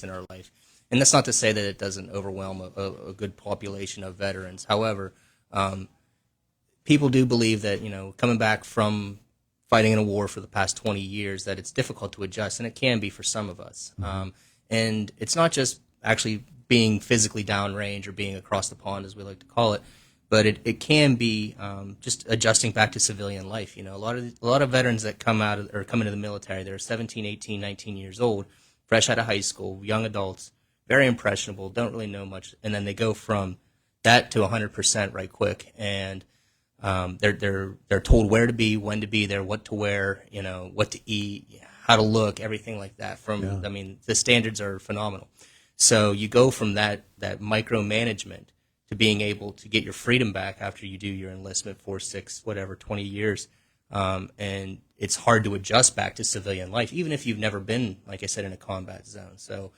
in our life. And that's not to say that it doesn't overwhelm a good population of veterans. However, people do believe that, coming back from fighting in a war for the past 20 years, that it's difficult to adjust, and it can be for some of us. And it's not just actually being physically downrange or being across the pond, as we like to call it, but it can be just adjusting back to civilian life. A lot of veterans that come into the military, they're 17, 18, 19 years old, fresh out of high school, young adults, very impressionable, don't really know much, and then they go from that to 100% right quick, and they're told where to be, when to be there, what to wear, what to eat, how to look, everything like that. I mean, the standards are phenomenal. So you go from that micromanagement to being able to get your freedom back after you do your enlistment for 20 years. And it's hard to adjust back to civilian life, even if you've never been, like I said, in a combat zone. So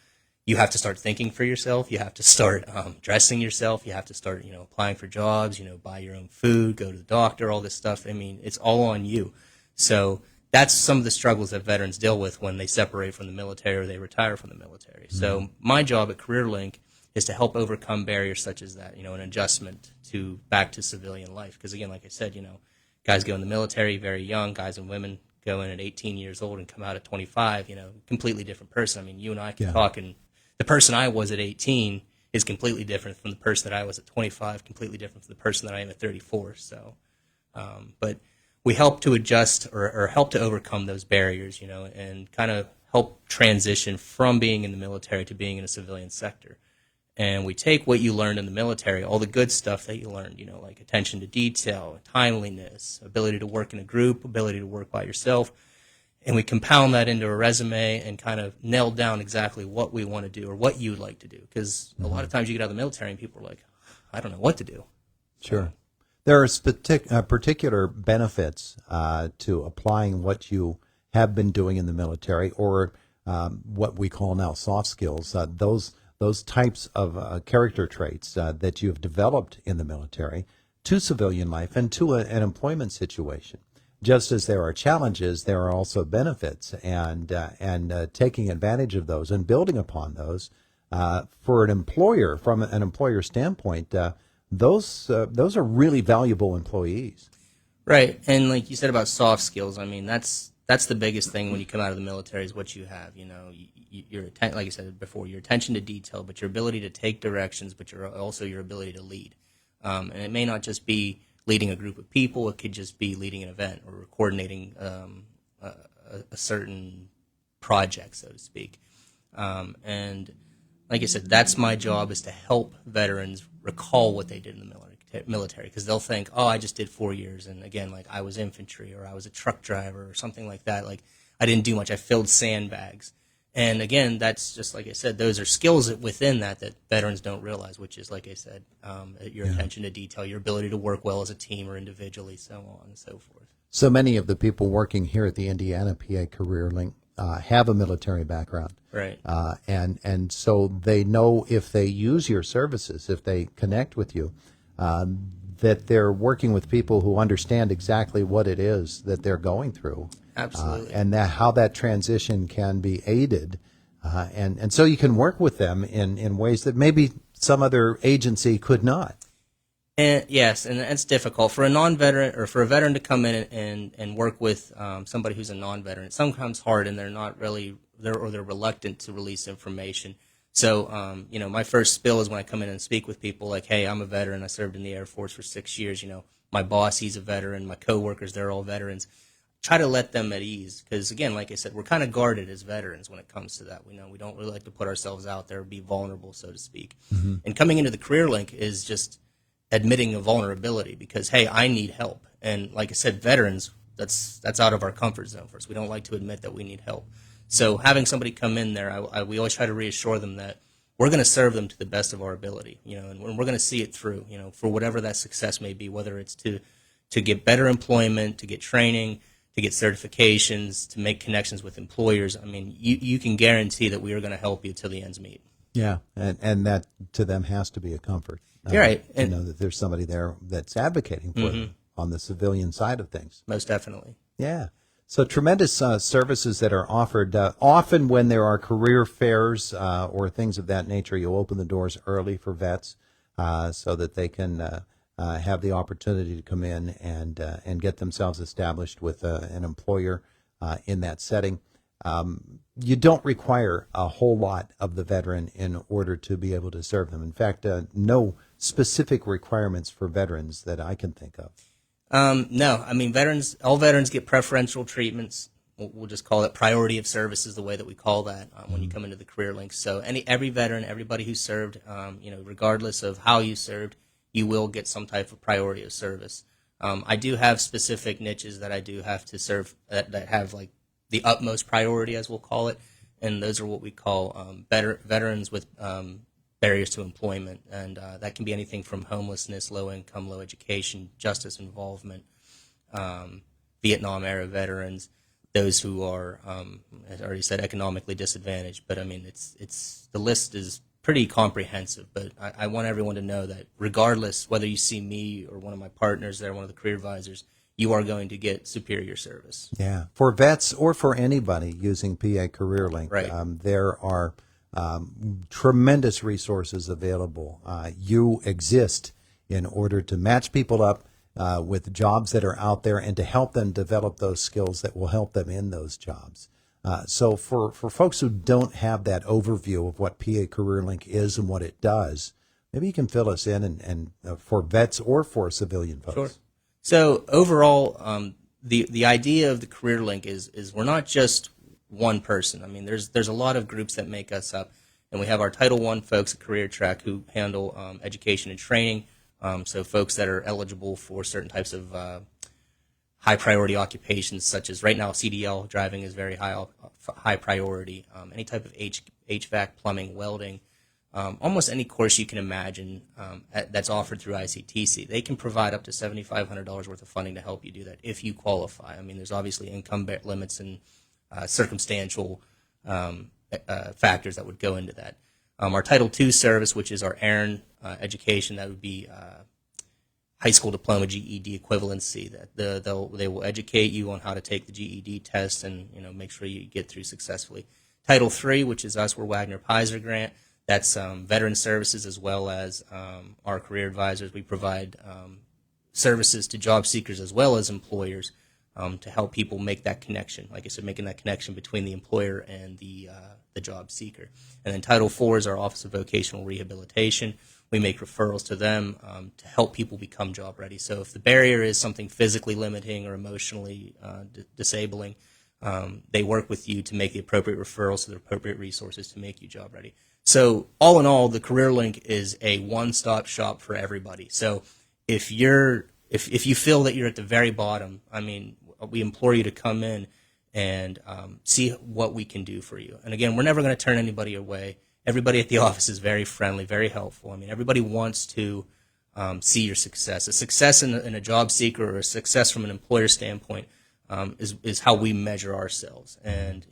you have to start thinking for yourself. You have to start dressing yourself. You have to start, applying for jobs, buy your own food, go to the doctor, all this stuff. I mean, it's all on you. So that's some of the struggles that veterans deal with when they separate from the military or they retire from the military. Mm-hmm. So my job at CareerLink is to help overcome barriers such as that, an adjustment back to civilian life. Because again, like I said, guys go in the military very young, guys and women go in at 18 years old and come out at 25, completely different person. I mean, you and I can talk, and the person I was at 18 is completely different from the person that I was at 25, completely different from the person that I am at 34. So, but we help to adjust or help to overcome those barriers, and kind of help transition from being in the military to being in a civilian sector. And we take what you learned in the military, all the good stuff that you learned, like attention to detail, timeliness, ability to work in a group, ability to work by yourself, and we compound that into a resume and kind of nail down exactly what we want to do or what you'd like to do. Because a lot of times you get out of the military and people are like, I don't know what to do. Sure. There are particular benefits to applying what you have been doing in the military, or what we call now soft skills, those types of character traits that you have developed in the military to civilian life and to an employment situation. Just as there are challenges, there are also benefits, and taking advantage of those and building upon those for an employer, from an employer standpoint, those are really valuable employees. Right, and like you said about soft skills, I mean that's the biggest thing when you come out of the military is what you have. Your like I said before, your attention to detail, but your ability to take directions, but also your ability to lead. And it may not just be leading a group of people; it could just be leading an event or coordinating a certain project, so to speak. And like I said, that's my job, is to help veterans recall what they did in the military, because they'll think, oh, I just did 4 years, and again, like I was infantry or I was a truck driver or something like that. Like I didn't do much. I filled sandbags. And again, that's just like I said, those are skills within that veterans don't realize, which is, like I said, your attention to detail, your ability to work well as a team or individually, so on and so forth. So many of the people working here at the Indiana PA Career Link have a military background. Right. And so they know if they use your services, if they connect with you, that they're working with people who understand exactly what it is that they're going through. Absolutely. And how that transition can be aided. And so you can work with them in ways that maybe some other agency could not. And yes, and it's difficult for a non-veteran or for a veteran to come in and work with somebody who's a non-veteran. It's sometimes hard, and they're reluctant to release information. So, my first spill is when I come in and speak with people like, hey, I'm a veteran. I served in the Air Force for 6 years. My boss, he's a veteran. My coworkers, they're all veterans. Try to let them at ease, because again, like I said, we're kind of guarded as veterans when it comes to that. We don't really like to put ourselves out there, be vulnerable, so to speak. Mm-hmm. And coming into the CareerLink is just admitting a vulnerability, because hey, I need help. And like I said, veterans, that's out of our comfort zone for us. We don't like to admit that we need help. So having somebody come in there, we always try to reassure them that we're going to serve them to the best of our ability, and we're going to see it through, for whatever that success may be, whether it's to get better employment, to get training, to get certifications, to make connections with employers. I mean, you can guarantee that we are going to help you till the ends meet. Yeah, and that to them has to be a comfort. You're right. To know that there's somebody there that's advocating for them on the civilian side of things. Most definitely. Yeah. So tremendous services that are offered. Often when there are career fairs or things of that nature, you open the doors early for vets so that they can have the opportunity to come in and get themselves established with an employer in that setting. You don't require a whole lot of the veteran in order to be able to serve them. In fact, no specific requirements for veterans that I can think of. No, I mean all veterans get preferential treatments. We'll just call it priority of service is the way that we call that when you come into the career link. So every veteran, everybody who served, regardless of how you served, you will get some type of priority of service. I do have specific niches that I do have to serve that have like the utmost priority, as we'll call it, and those are what we call veterans with barriers to employment, and that can be anything from homelessness, low income, low education, justice involvement, Vietnam-era veterans, those who are, as I already said, economically disadvantaged. But I mean, it's the list is pretty comprehensive. But I want everyone to know that regardless whether you see me or one of my partners there, one of the career advisors, you are going to get superior service. Yeah, for vets or for anybody using PA CareerLink, Right. There are tremendous resources available. You exist in order to match people up with jobs that are out there and to help them develop those skills that will help them in those jobs. So for folks who don't have that overview of what PA CareerLink is and what it does, maybe you can fill us in and for vets or for civilian folks. Sure. So overall, the idea of the Career Link is we're not just one person. I mean, there's a lot of groups that make us up, and we have our Title I folks at Career Track who handle education and training. So folks that are eligible for certain types of high priority occupations, such as right now CDL driving is very high priority. Any type of HVAC, plumbing, welding. Almost any course you can imagine that's offered through ICTC. They can provide up to $7,500 worth of funding to help you do that if you qualify. I mean, there's obviously income limits and circumstantial factors that would go into that. Our Title II service, which is our ARN education, that would be high school diploma GED equivalency. That they will educate you on how to take the GED test and make sure you get through successfully. Title III, which is us, we're Wagner Pizer grant. That's veteran services as well as our career advisors. We provide services to job seekers as well as employers to help people make that connection. Like I said, making that connection between the employer and the job seeker. And then Title IV is our Office of Vocational Rehabilitation. We make referrals to them to help people become job ready. So if the barrier is something physically limiting or emotionally disabling, they work with you to make the appropriate referrals to the appropriate resources to make you job ready. So all in all, the Career Link is a one-stop shop for everybody. So if you feel that you're at the very bottom, I mean, we implore you to come in and see what we can do for you. And again, we're never going to turn anybody away. Everybody at the office is very friendly, very helpful. I mean, everybody wants to see your success. A success in a job seeker or a success from an employer standpoint is how we measure ourselves. And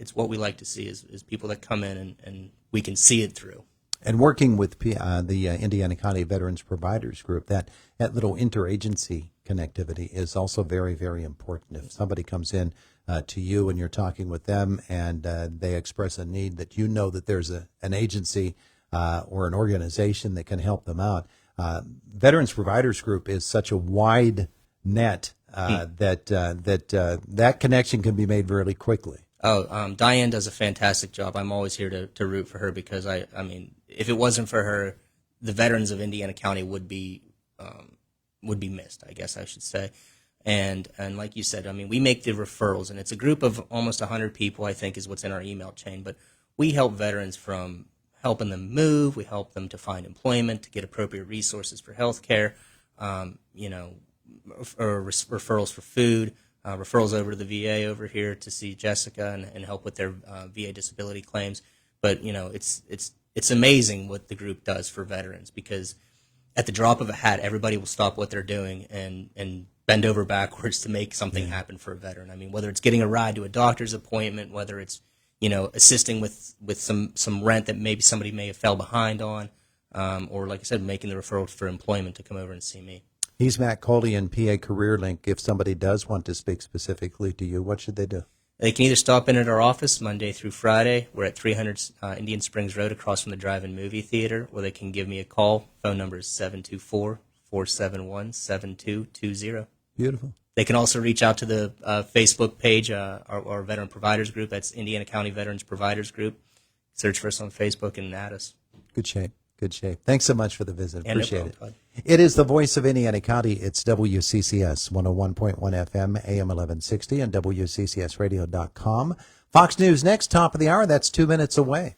it's what we like to see is people that come in and we can see it through. And working with the Indiana County Veterans Providers Group, that little interagency connectivity is also very, very important. If somebody comes in to you and you're talking with them and they express a need that that there's an agency or an organization that can help them out, Veterans Providers Group is such a wide net that connection can be made really quickly. Oh, Diane does a fantastic job. I'm always here to root for her because I mean, if it wasn't for her, the veterans of Indiana County would be missed, I guess I should say. And like you said, I mean, we make the referrals, and it's a group of almost 100 people, I think, is what's in our email chain. But we help veterans from helping them move, we help them to find employment, to get appropriate resources for health care, or referrals for food. Referrals over to the VA over here to see Jessica and help with their VA disability claims. But it's amazing what the group does for veterans because at the drop of a hat, everybody will stop what they're doing and bend over backwards to make something happen for a veteran. I mean, whether it's getting a ride to a doctor's appointment, whether it's assisting with some rent that maybe somebody may have fell behind on, or like I said, making the referral for employment to come over and see me. He's Matt Coley in PA Career Link. If somebody does want to speak specifically to you, what should they do? They can either stop in at our office Monday through Friday. We're at 300 Indian Springs Road across from the Drive-In Movie Theater, or they can give me a call. Phone number is 724-471-7220. Beautiful. They can also reach out to the Facebook page, our Veteran Providers Group. That's Indiana County Veterans Providers Group. Search for us on Facebook and add us. Good shape. Good shape. Thanks so much for the visit. Yeah, no Appreciate problem, it. It is the voice of Indiana County. It's WCCS 101.1 FM, AM 1160, and WCCSradio.com. Fox News next, top of the hour. That's 2 minutes away.